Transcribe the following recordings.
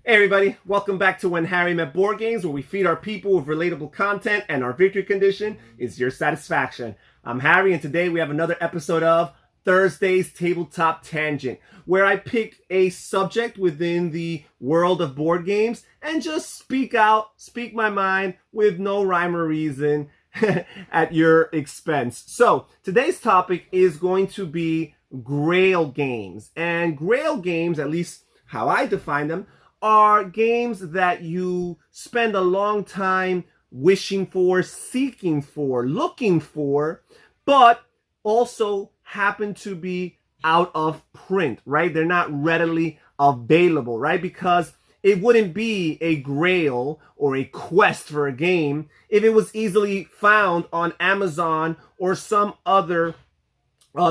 Hey everybody, welcome back to When Harry Met Board Games, where we feed our people with relatable content and our victory condition is your satisfaction. I'm Harry, and today we have another episode of Thursday's Tabletop Tangent, where I pick a subject within the world of board games and just speak my mind with no rhyme or reason at your expense. So today's topic is going to be Grail games. And Grail games, at least how I define them, are games that you spend a long time wishing for, seeking for, looking for, but also happen to be out of print, right? They're not readily available, right? Because it wouldn't be a grail or a quest for a game if it was easily found on Amazon or some other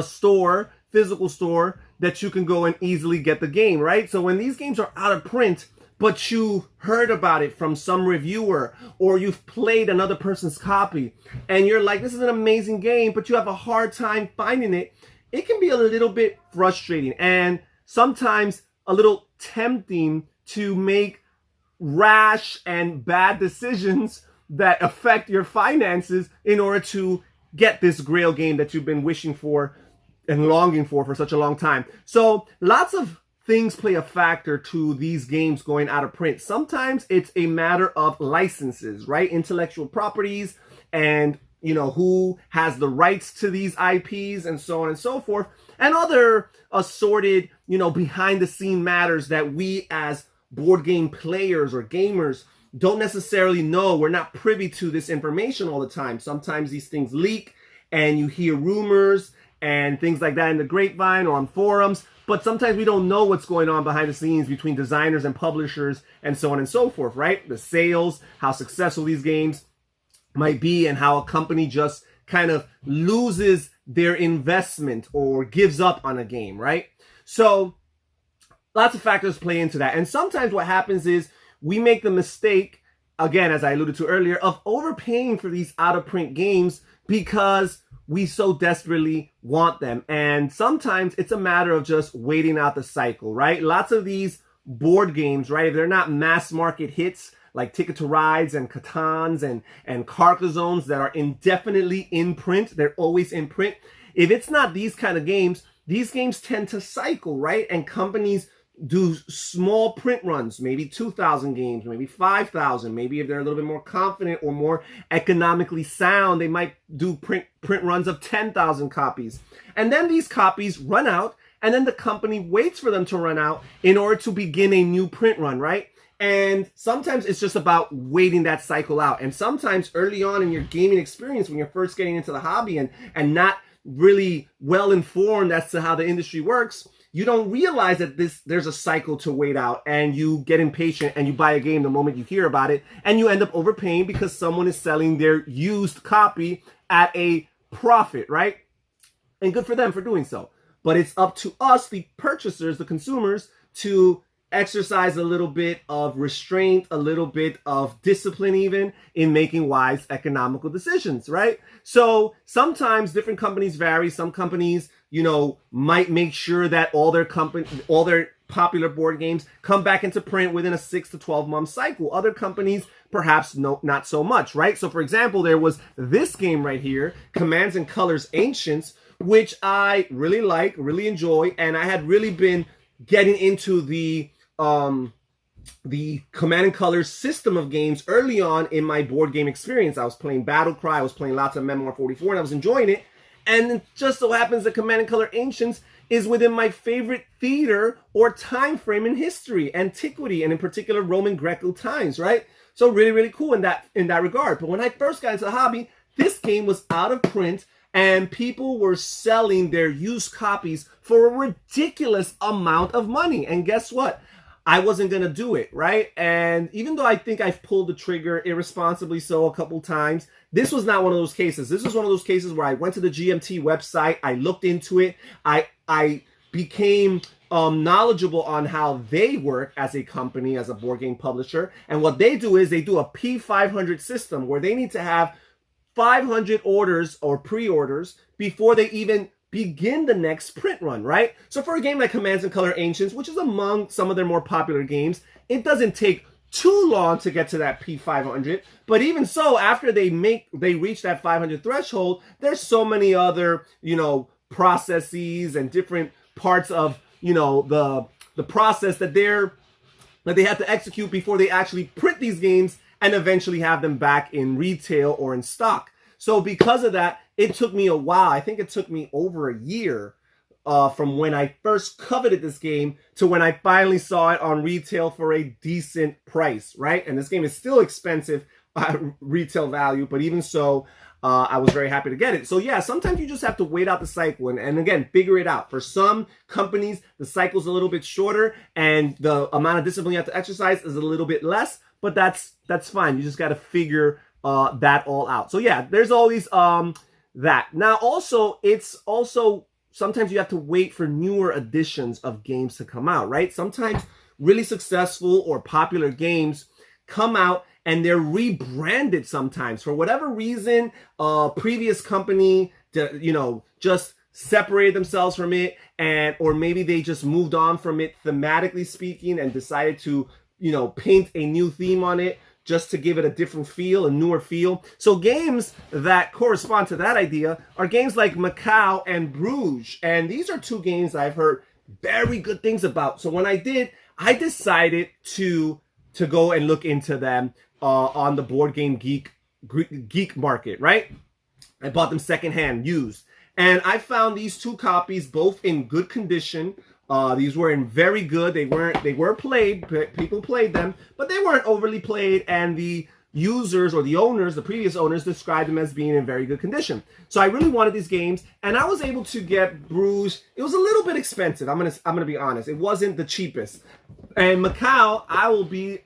store, physical store, that you can go and easily get the game, right? So when these games are out of print, but you heard about it from some reviewer, or you've played another person's copy, and you're like, this is an amazing game, but you have a hard time finding it, it can be a little bit frustrating and sometimes a little tempting to make rash and bad decisions that affect your finances in order to get this Grail game that you've been wishing for and longing for such a long time. So lots of things play a factor to these games going out of print. Sometimes it's a matter of licenses, right? Intellectual properties, and who has the rights to these IPs and so on and so forth, and other assorted behind the scene matters that we as board game players or gamers don't necessarily know. We're not privy to this information all the time. Sometimes these things leak and you hear rumors and things like that in the grapevine or on forums, but sometimes we don't know what's going on behind the scenes between designers and publishers and so on and so forth, right? The sales, how successful these games might be, and how a company just kind of loses their investment or gives up on a game, right? So lots of factors play into that. And sometimes what happens is we make the mistake, again, as I alluded to earlier, of overpaying for these out-of-print games because we so desperately want them. And sometimes it's a matter of just waiting out the cycle, right? Lots of these board games, right, if they're not mass market hits like Ticket to Rides and Catans and Carcassones that are indefinitely in print, they're always in print. If it's not these kind of games, these games tend to cycle, right? And companies do small print runs, maybe 2,000 games, maybe 5,000. Maybe if they're a little bit more confident or more economically sound, they might do print runs of 10,000 copies. And then these copies run out, and then the company waits for them to run out in order to begin a new print run, right? And sometimes it's just about waiting that cycle out. And sometimes early on in your gaming experience, when you're first getting into the hobby and not really well informed as to how the industry works, you don't realize that there's a cycle to wait out, and you get impatient and you buy a game the moment you hear about it, and you end up overpaying because someone is selling their used copy at a profit, right? And good for them for doing so. But it's up to us, the purchasers, the consumers, to exercise a little bit of restraint, a little bit of discipline even in making wise economical decisions, right? So sometimes different companies vary. Some companies, might make sure that all their popular board games come back into print within a 6 to 12 month cycle. Other companies, perhaps not so much, right? So for example, there was this game right here, Commands and Colors Ancients, which I really like, really enjoy, and I had really been getting into the Command and Colors system of games early on in my board game experience. I was playing Battle Cry, I was playing lots of Memoir 44, and I was enjoying it. And it just so happens that Command and Color Ancients is within my favorite theater or time frame in history, antiquity, and in particular Roman Greco times, right? So really, really cool in that regard. But when I first got into the hobby, this game was out of print, and people were selling their used copies for a ridiculous amount of money. And guess what? I wasn't going to do it, right? And even though I think I've pulled the trigger irresponsibly so a couple times, this was not one of those cases. This was one of those cases where I went to the GMT website, I looked into it, I became knowledgeable on how they work as a company, as a board game publisher. And what they do is they do a P500 system where they need to have 500 orders or pre-orders before they even begin the next print run, right? So for a game like Commands and Color Ancients, which is among some of their more popular games, it doesn't take too long to get to that P500. But even so, after they reach that 500 threshold, there's so many other, processes and different parts of, the process that they have to execute before they actually print these games and eventually have them back in retail or in stock. So because of that, it took me a while. I think it took me over a year from when I first coveted this game to when I finally saw it on retail for a decent price, right? And this game is still expensive retail value, but even so, I was very happy to get it. So yeah, sometimes you just have to wait out the cycle and again, figure it out. For some companies, the cycle's a little bit shorter and the amount of discipline you have to exercise is a little bit less, but that's fine. You just got to figure that all out. So yeah, there's always that. Now also, it's also sometimes you have to wait for newer editions of games to come out, right? Sometimes really successful or popular games come out and they're rebranded sometimes for whatever reason. Previous company, just separated themselves from it, or maybe they just moved on from it thematically speaking and decided to, paint a new theme on it just to give it a different feel, a newer feel. So games that correspond to that idea are games like Macau and Bruges. And these are two games I've heard very good things about. So when I did, I decided to go and look into them on the Board Game Geek market, right? I bought them secondhand, used. And I found these two copies both in good condition. These were in very good. They were played. People played them, but they weren't overly played. And the users or the owners, the previous owners, described them as being in very good condition. So I really wanted these games, and I was able to get Bruges. It was a little bit expensive. I'm gonna be honest. It wasn't the cheapest. And Macau,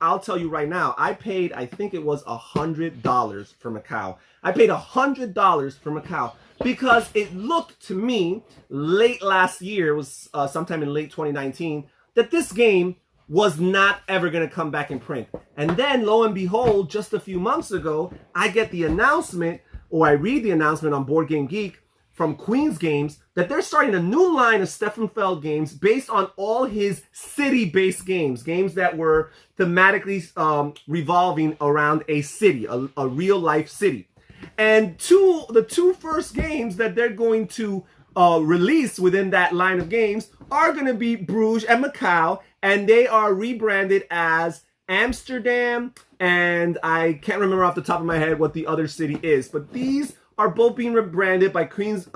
I'll tell you right now, I paid, I think it was $100 for Macau. I paid $100 for Macau because it looked to me late last year, it was sometime in late 2019, that this game was not ever going to come back in print. And then lo and behold, just a few months ago, I get the announcement, or I read the announcement on Board Game Geek from Queen's Games, that they're starting a new line of Stefan Feld games based on all his city-based games that were thematically revolving around a city, a real-life city. And the two first games that they're going to release within that line of games are going to be Bruges and Macau, and they are rebranded as Amsterdam, and I can't remember off the top of my head what the other city is, but these are both being rebranded by Queen's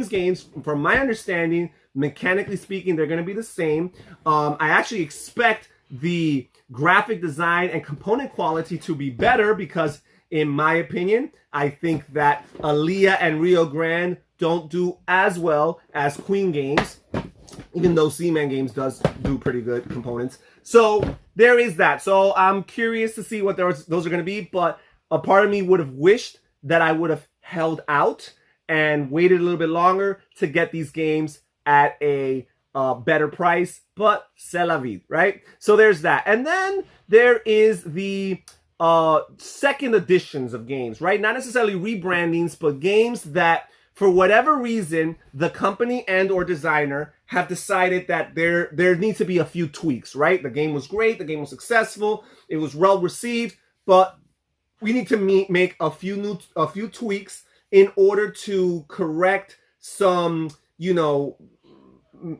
Games. From my understanding, mechanically speaking, they're going to be the same. I actually expect the graphic design and component quality to be better because, in my opinion, I think that Aliyah and Rio Grande don't do as well as Queen Games, even though Seaman Games does do pretty good components. So there is that. So I'm curious to see what those are going to be, but a part of me would have wished that I would have held out and waited a little bit longer to get these games at a better price, but c'est la vie, right? So there's that. And then there is the second editions of games, right? Not necessarily rebrandings, but games that, for whatever reason, the company and or designer have decided that there needs to be a few tweaks, right? The game was great, the game was successful, it was well received, but we need to make a few tweaks in order to correct some,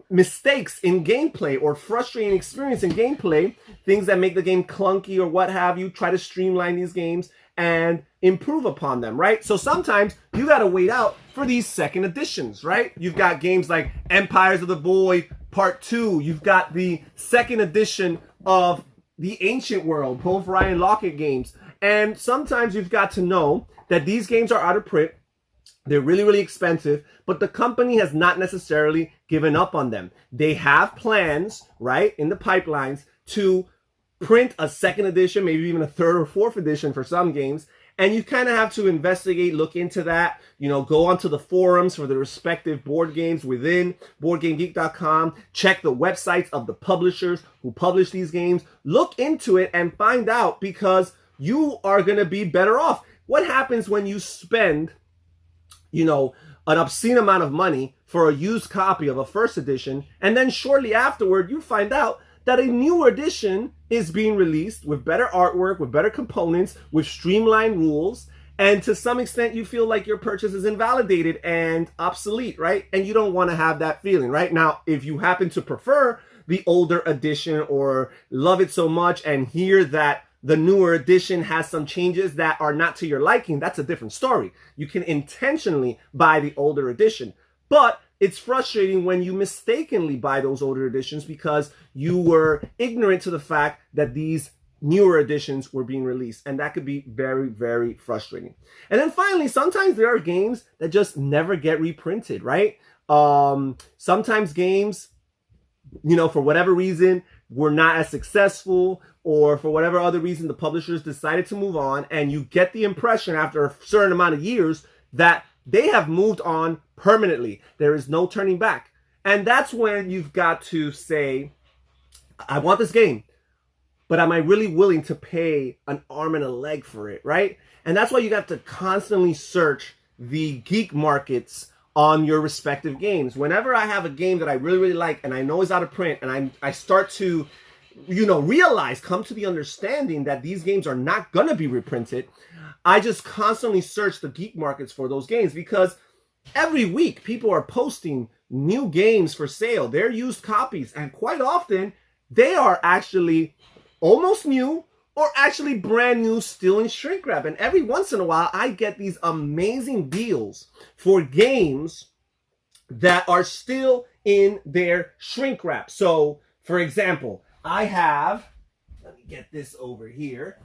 mistakes in gameplay or frustrating experience in gameplay, things that make the game clunky or what have you. Try to streamline these games and improve upon them, right? So sometimes you got to wait out for these second editions, right? You've got games like Empires of the Void Part 2. You've got the second edition of the Ancient World, both Ryan Lockett games. And sometimes you've got to know that these games are out of print. They're really, really expensive, but the company has not necessarily given up on them. They have plans, right, in the pipelines to print a second edition, maybe even a third or fourth edition for some games. And you kind of have to investigate, look into that, go onto the forums for the respective board games within BoardGameGeek.com, check the websites of the publishers who publish these games, look into it and find out, because you are going to be better off. What happens when you spend, an obscene amount of money for a used copy of a first edition, and then shortly afterward, you find out that a newer edition is being released with better artwork, with better components, with streamlined rules, and to some extent, you feel like your purchase is invalidated and obsolete, right? And you don't want to have that feeling, right? Now, if you happen to prefer the older edition or love it so much and hear that the newer edition has some changes that are not to your liking, that's a different story. You can intentionally buy the older edition. But it's frustrating when you mistakenly buy those older editions because you were ignorant to the fact that these newer editions were being released, and that could be very, very frustrating. And then finally, sometimes there are games that just never get reprinted, right? Sometimes games, for whatever reason, were not as successful, or for whatever other reason, the publishers decided to move on, and you get the impression after a certain amount of years that they have moved on permanently. There is no turning back. And that's when you've got to say, I want this game, but am I really willing to pay an arm and a leg for it, right? And that's why you got to constantly search the geek markets on your respective games. Whenever I have a game that I really, really like and I know is out of print, and I start to, come to the understanding that these games are not going to be reprinted, I just constantly search the geek markets for those games, because every week people are posting new games for sale. They're used copies, and quite often they are actually almost new or actually brand new, still in shrink wrap. And every once in a while, I get these amazing deals for games that are still in their shrink wrap. So, for example, I have, let me get this over here.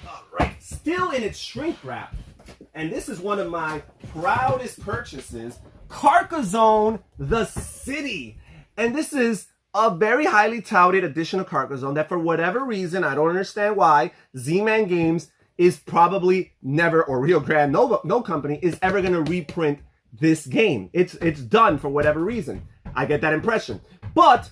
All right, still in its shrink wrap. And this is one of my proudest purchases, Carcassonne The City. And this is a very highly touted edition of Carcassonne that, for whatever reason, I don't understand why, Z-Man Games is probably never, or Rio Grande, no company is ever going to reprint this game. It's done for whatever reason. I get that impression. But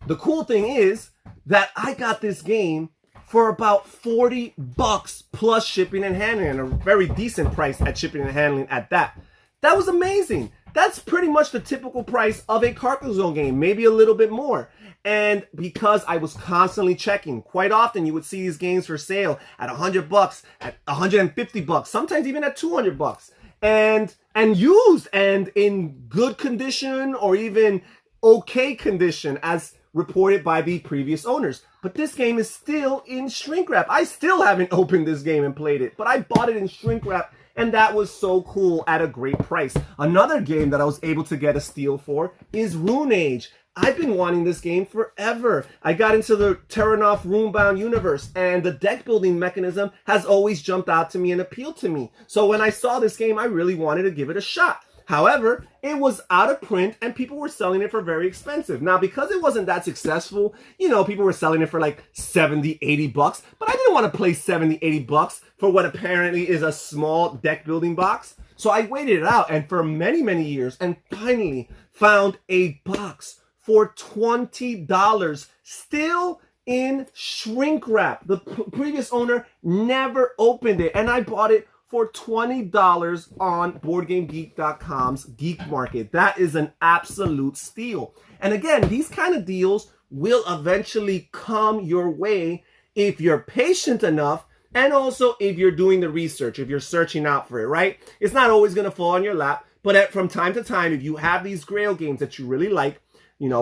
the cool thing is that I got this game for about $40 plus shipping and handling, and a very decent price at shipping and handling at that. That was amazing. That's pretty much the typical price of a Carcassonne game, maybe a little bit more. And because I was constantly checking, quite often you would see these games for sale at $100, at $150, sometimes even at $200, and used and in good condition or even okay condition as reported by the previous owners. But this game is still in shrink wrap. I still haven't opened this game and played it, but I bought it in shrink wrap, and that was so cool at a great price. Another game that I was able to get a steal for is Rune Age. I've been wanting this game forever. I got into the Terranov Runebound universe, and the deck building mechanism has always jumped out to me and appealed to me. So when I saw this game, I really wanted to give it a shot. However, it was out of print and people were selling it for very expensive. Now, because it wasn't that successful, people were selling it for like $70, $80, but I didn't want to play $70, $80 for what apparently is a small deck building box. So I waited it out, and for many, many years, and finally found a box for $20, still in shrink wrap. The previous owner never opened it, and I bought it for $20 on BoardGameGeek.com's Geek Market. That is an absolute steal. And again, these kind of deals will eventually come your way if you're patient enough, and also if you're doing the research, if you're searching out for it, right? It's not always going to fall on your lap, but from time to time, if you have these Grail games that you really like,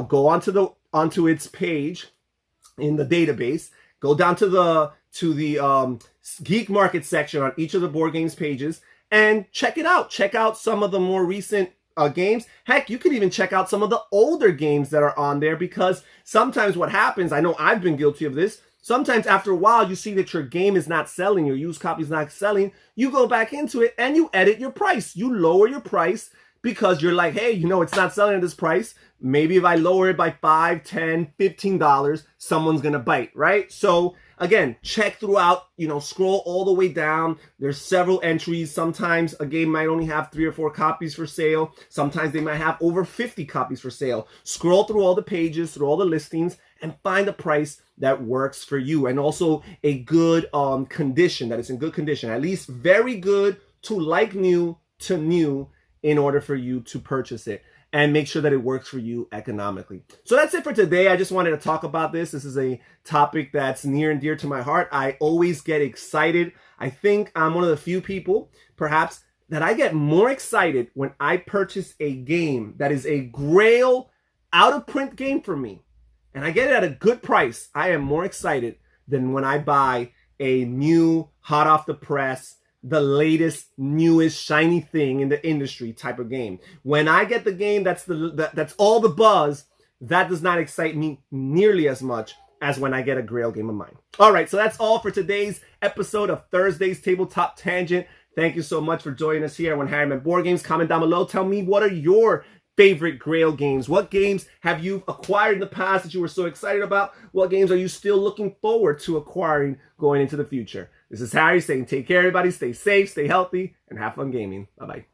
go onto its page in the database, go down to the Geek Market section on each of the board games pages and check it out. Check out some of the more recent games. Heck, you could even check out some of the older games that are on there, because sometimes what happens, I know I've been guilty of this, sometimes after a while you see that your game is not selling, your used copy is not selling, you go back into it and you edit your price. You lower your price because you're like, hey, it's not selling at this price. Maybe if I lower it by $5, $10, $15, someone's going to bite, right? So again, check throughout, scroll all the way down. There's several entries. Sometimes a game might only have 3 or 4 copies for sale. Sometimes they might have over 50 copies for sale. Scroll through all the pages, through all the listings, and find a price that works for you. And also a good condition, that is in good condition. At least very good to like new to new in order for you to purchase it and make sure that it works for you economically. So that's it for today. I just wanted to talk about this. This is a topic that's near and dear to my heart. I always get excited. I think I'm one of the few people, perhaps, that I get more excited when I purchase a game that is a Grail out-of-print game for me, and I get it at a good price. I am more excited than when I buy a new, hot off the press, the latest, newest, shiny thing in the industry type of game. When I get the game that's all the buzz, that does not excite me nearly as much as when I get a Grail game of mine. All right, so that's all for today's episode of Thursday's Tabletop Tangent. Thank you so much for joining us here on Harry Met Board Games. Comment down below. Tell me, what are your favorite Grail games? What games have you acquired in the past that you were so excited about? What games are you still looking forward to acquiring going into the future? This is Harry saying take care, everybody. Stay safe, stay healthy, and have fun gaming. Bye-bye.